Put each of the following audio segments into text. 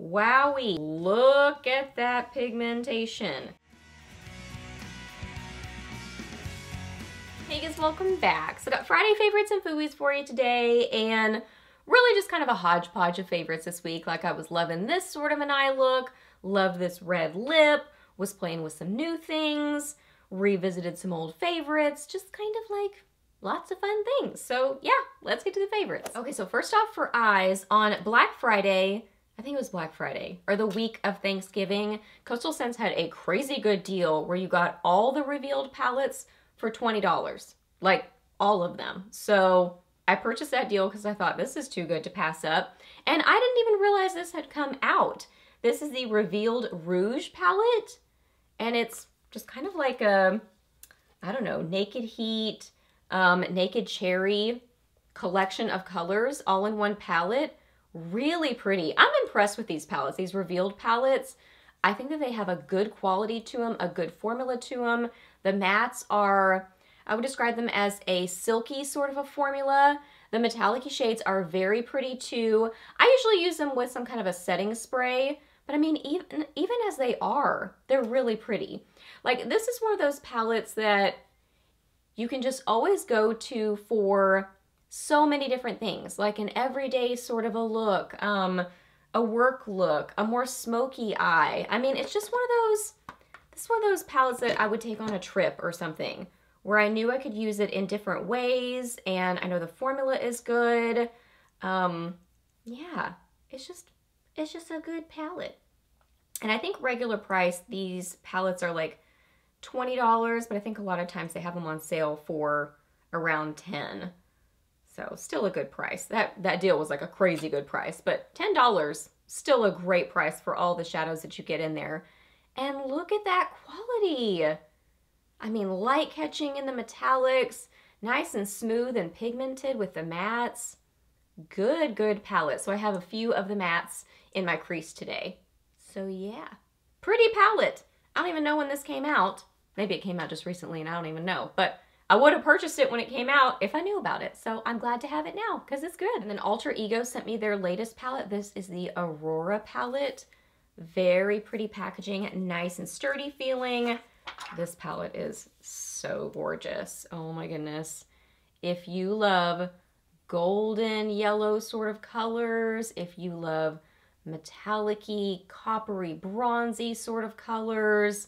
Wowie, look at that pigmentation. Hey guys, welcome back. So I got Friday favorites and Fooeys for you today, and really just kind of a hodgepodge of favorites this week. Like I was loving this sort of an eye look, loved this red lip, was playing with some new things, revisited some old favorites, just kind of like lots of fun things. So yeah, let's get to the favorites. Okay, so first off for eyes, on Black Friday, I think it was Black Friday, or the week of Thanksgiving, Coastal Scents had a crazy good deal where you got all the revealed palettes for $20, like all of them. So I purchased that deal because I thought this is too good to pass up. And I didn't even realize this had come out. This is the Revealed Rouge palette, and it's just kind of like a, I don't know, Naked Heat, Naked Cherry collection of colors all in one palette. Really pretty. I'm impressed with these palettes, these revealed palettes. I think that they have a good quality to them, a good formula to them. The mattes are, I would describe them as a silky sort of a formula. The metallic shades are very pretty too. I usually use them with some kind of a setting spray, but I mean, even as they are, they're really pretty. Like, this is one of those palettes that you can just always go to for so many different things, like an everyday sort of a look, a work look, a more smoky eye. I mean, it's just one of those palettes that I would take on a trip or something, where I knew I could use it in different ways, and I know the formula is good. Yeah, it's just a good palette. And I think regular price, these palettes are like $20, but I think a lot of times they have them on sale for around $10. So still a good price. That deal was like a crazy good price, but $10, still a great price for all the shadows that you get in there. And look at that quality. I mean, light catching in the metallics, nice and smooth and pigmented with the mattes. Good palette. So I have a few of the mattes in my crease today. So yeah, pretty palette. I don't even know when this came out. Maybe it came out just recently and I don't even know, but I would have purchased it when it came out if I knew about it. So I'm glad to have it now because it's good. And then Alter Ego sent me their latest palette. This is the Aurora palette. Very pretty packaging, nice and sturdy feeling. This palette is so gorgeous. Oh my goodness. If you love golden yellow sort of colors, if you love metallic-y, coppery, bronzy sort of colors,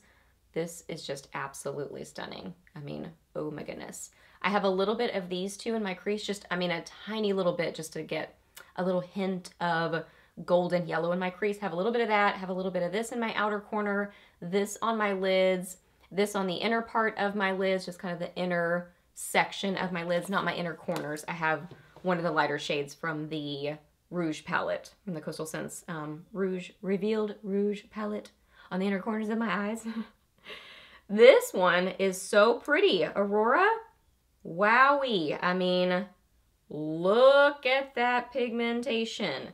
this is just absolutely stunning. I mean, oh my goodness. I have a little bit of these two in my crease, a tiny little bit just to get a little hint of golden yellow in my crease. Have a little bit of that, have a little bit of this in my outer corner, this on my lids, this on the inner part of my lids, just kind of the inner section of my lids, not my inner corners. I have one of the lighter shades from the Rouge palette, from the Coastal Scents Revealed Rouge palette on the inner corners of my eyes. This one is so pretty. Aurora, wowie. I mean, look at that pigmentation.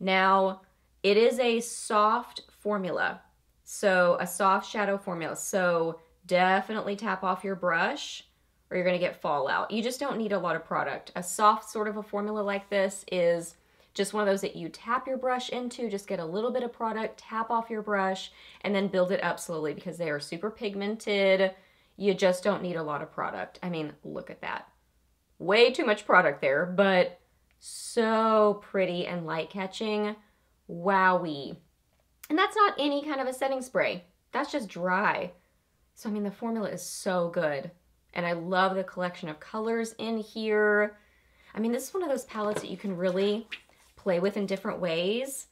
Now, it is a soft formula, so a soft shadow formula. So definitely tap off your brush or you're gonna get fallout. You just don't need a lot of product. A soft sort of a formula like this is just one of those that you tap your brush into, just get a little bit of product, tap off your brush, and then build it up slowly because they are super pigmented. You just don't need a lot of product. I mean, look at that. Way too much product there, but so pretty and light catching. Wowie. And that's not any kind of a setting spray. That's just dry. So, I mean, the formula is so good. And I love the collection of colors in here. I mean, this is one of those palettes that you can really play with in different ways.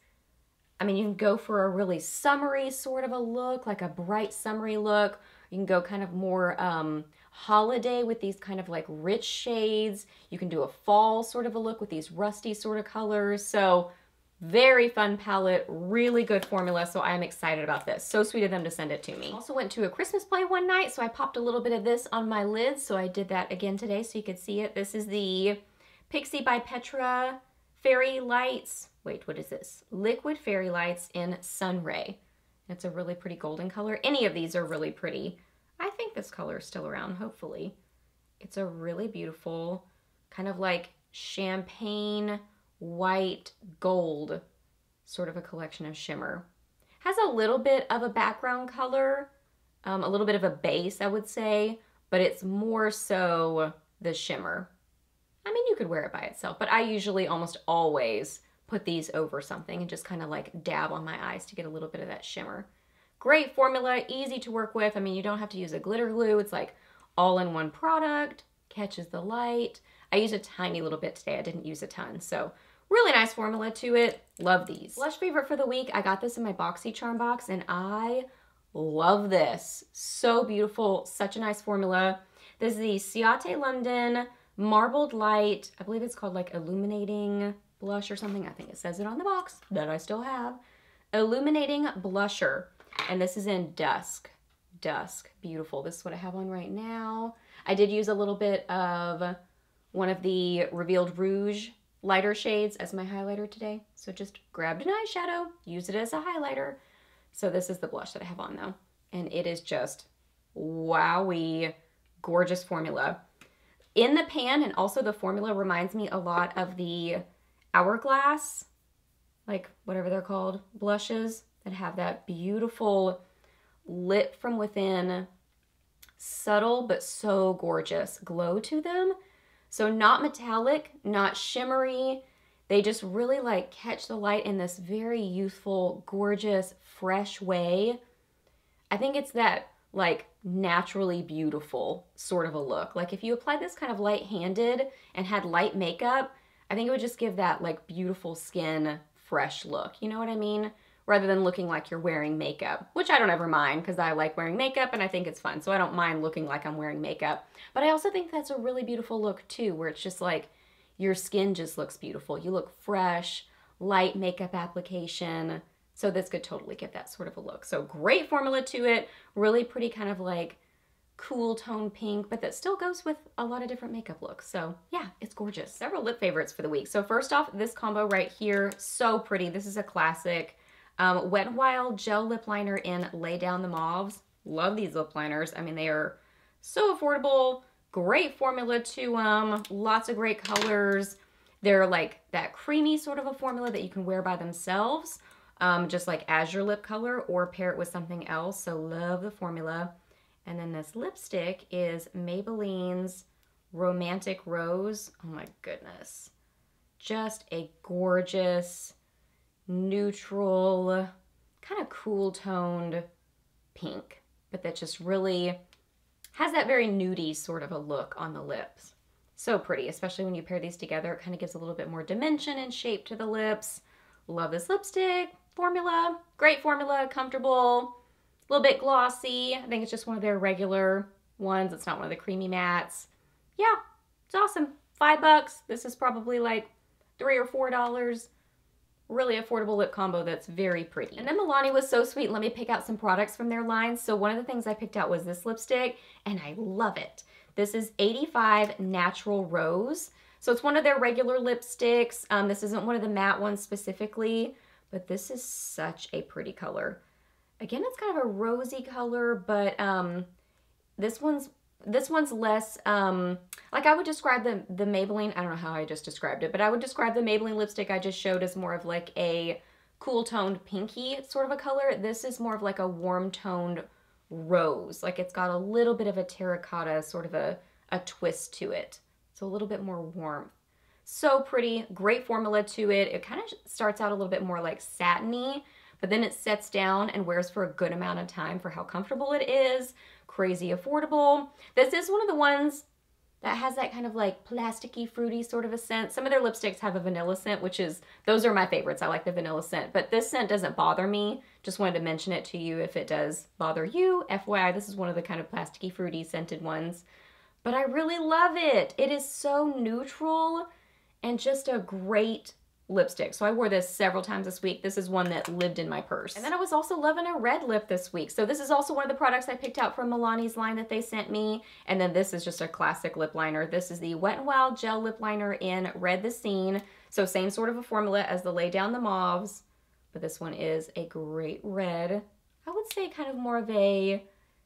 I mean, you can go for a really summery sort of a look, like a bright summery look. You can go kind of more holiday with these kind of like rich shades. You can do a fall sort of a look with these rusty sort of colors. So very fun palette, really good formula. So I'm excited about this. So sweet of them to send it to me. Also went to a Christmas play one night, so I popped a little bit of this on my lids. So I did that again today so you could see it. This is the Pixie by Petra Fairy Lights. Wait, what is this? Liquid Fairy Lights in Sunray. It's a really pretty golden color. Any of these are really pretty. I think this color is still around, hopefully. It's a really beautiful, kind of like champagne white gold sort of a collection of shimmer. Has a little bit of a background color, a little bit of a base, I would say, but it's more so the shimmer. I mean, you could wear it by itself, but I usually almost always put these over something and just kind of like dab on my eyes to get a little bit of that shimmer. Great formula, easy to work with. I mean, you don't have to use a glitter glue. It's like all in one product, catches the light. I used a tiny little bit today. I didn't use a ton, so really nice formula to it. Love these. Blush favorite for the week, I got this in my BoxyCharm box and I love this. So beautiful, such a nice formula. This is the Ciate London Marbled Light. I believe it's called like Illuminating Blush or something. I think it says it on the box that I still have. Illuminating Blusher. And this is in Dusk. Dusk. Beautiful. This is what I have on right now. I did use a little bit of one of the Revealed Rouge lighter shades as my highlighter today. So just grabbed an eyeshadow, used it as a highlighter. So this is the blush that I have on though. And it is just wowie, gorgeous formula. In the pan, and also the formula reminds me a lot of the Hourglass, like whatever they're called, blushes that have that beautiful lit from within, subtle but so gorgeous glow to them. So not metallic, not shimmery. They just really like catch the light in this very youthful, gorgeous, fresh way. I think it's that like naturally beautiful sort of a look. Like if you applied this kind of light-handed and had light makeup, I think it would just give that like beautiful skin, fresh look. You know what I mean? Rather than looking like you're wearing makeup, which I don't ever mind because I like wearing makeup and I think it's fun. So I don't mind looking like I'm wearing makeup. But I also think that's a really beautiful look too, where it's just like your skin just looks beautiful. You look fresh, light makeup application. So this could totally give that sort of a look. So great formula to it. Really pretty kind of like cool tone pink, but that still goes with a lot of different makeup looks. So yeah, it's gorgeous. Several lip favorites for the week. So first off, this combo right here, so pretty. This is a classic. Wet n Wild gel lip liner in Lay Down the Mauves. Love these lip liners. I mean, they are so affordable. Great formula to them. Lots of great colors. They're like that creamy sort of a formula that you can wear by themselves, just like as your lip color, or pair it with something else. So love the formula. And then this lipstick is Maybelline's Romantic Rose. Oh my goodness. Just a gorgeous, neutral, kind of cool toned pink, but that just really has that very nudie sort of a look on the lips. So pretty, especially when you pair these together. It kind of gives a little bit more dimension and shape to the lips. Love this lipstick. Formula, great formula, comfortable, a little bit glossy. I think it's just one of their regular ones. It's not one of the creamy mattes. Yeah, it's awesome. $5. This is probably like $3 or $4. Really affordable lip combo that's very pretty. And then Milani was so sweet. Let me pick out some products from their line. So one of the things I picked out was this lipstick, and I love it. This is 85 Natural Rose. So it's one of their regular lipsticks. This isn't one of the matte ones specifically, but this is such a pretty color. Again, it's kind of a rosy color, but this one's less, like I would describe the Maybelline, I don't know how I just described it, but I would describe the Maybelline lipstick I just showed as more of like a cool toned pinky sort of a color. This is more of like a warm toned rose. Like it's got a little bit of a terracotta sort of a twist to it. So a little bit more warmth. So pretty, great formula to it. It kind of starts out a little bit more like satiny, but then it sets down and wears for a good amount of time for how comfortable it is. Crazy affordable. This is one of the ones that has that kind of like plasticky, fruity sort of a scent. Some of their lipsticks have a vanilla scent, which is, those are my favorites. I like the vanilla scent, but this scent doesn't bother me. Just wanted to mention it to you if it does bother you. FYI, this is one of the kind of plasticky, fruity scented ones, but I really love it. It is so neutral and just a great lipstick. So I wore this several times this week. This is one that lived in my purse. And then I was also loving a red lip this week. So this is also one of the products I picked out from Milani's line that they sent me. And then this is just a classic lip liner. This is the Wet n Wild Gel Lip Liner in Red the Scene. So same sort of a formula as the Lay Down the Mauves, but this one is a great red. I would say kind of more of a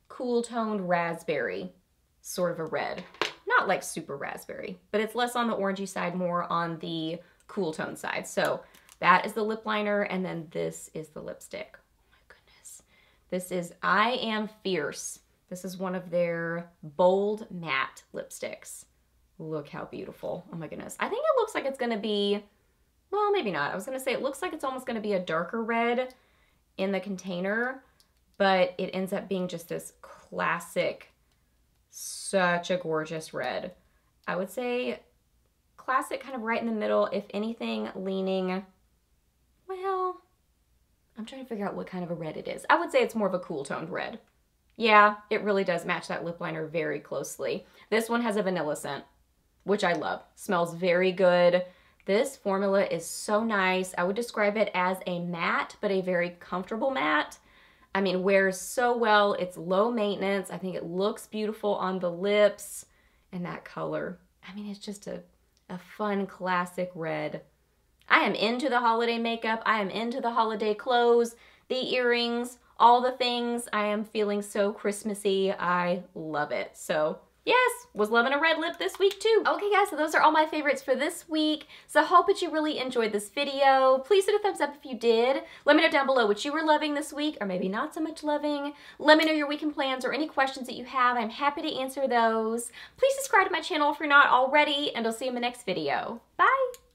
cool toned raspberry sort of a red. Not like super raspberry, but it's less on the orangey side, more on the cool tone side. So That is the lip liner, and then this is the lipstick. Oh my goodness. This is I Am Fierce. This is one of their bold matte lipsticks. Look how beautiful. Oh my goodness. I think it looks like it's going to be, well, maybe not. I was going to say it looks like it's almost going to be a darker red in the container, but it ends up being just this classic, such a gorgeous red. I would say classic, kind of right in the middle, if anything leaning, well, I'm trying to figure out what kind of a red it is. I would say it's more of a cool toned red. Yeah, it really does match that lip liner very closely. This one has a vanilla scent, which I love. Smells very good. This formula is so nice. I would describe it as a matte, but a very comfortable matte. I mean, wears so well. It's low maintenance. I think it looks beautiful on the lips. And that color, I mean, it's just a fun classic red. I am into the holiday makeup. I am into the holiday clothes, the earrings, all the things. I am feeling so Christmassy. I love it. So yes, was loving a red lip this week too. Okay guys, so those are all my favorites for this week. So I hope that you really enjoyed this video. Please hit a thumbs up if you did. Let me know down below what you were loving this week or maybe not so much loving. Let me know your weekend plans or any questions that you have. I'm happy to answer those. Please subscribe to my channel if you're not already, and I'll see you in the next video. Bye!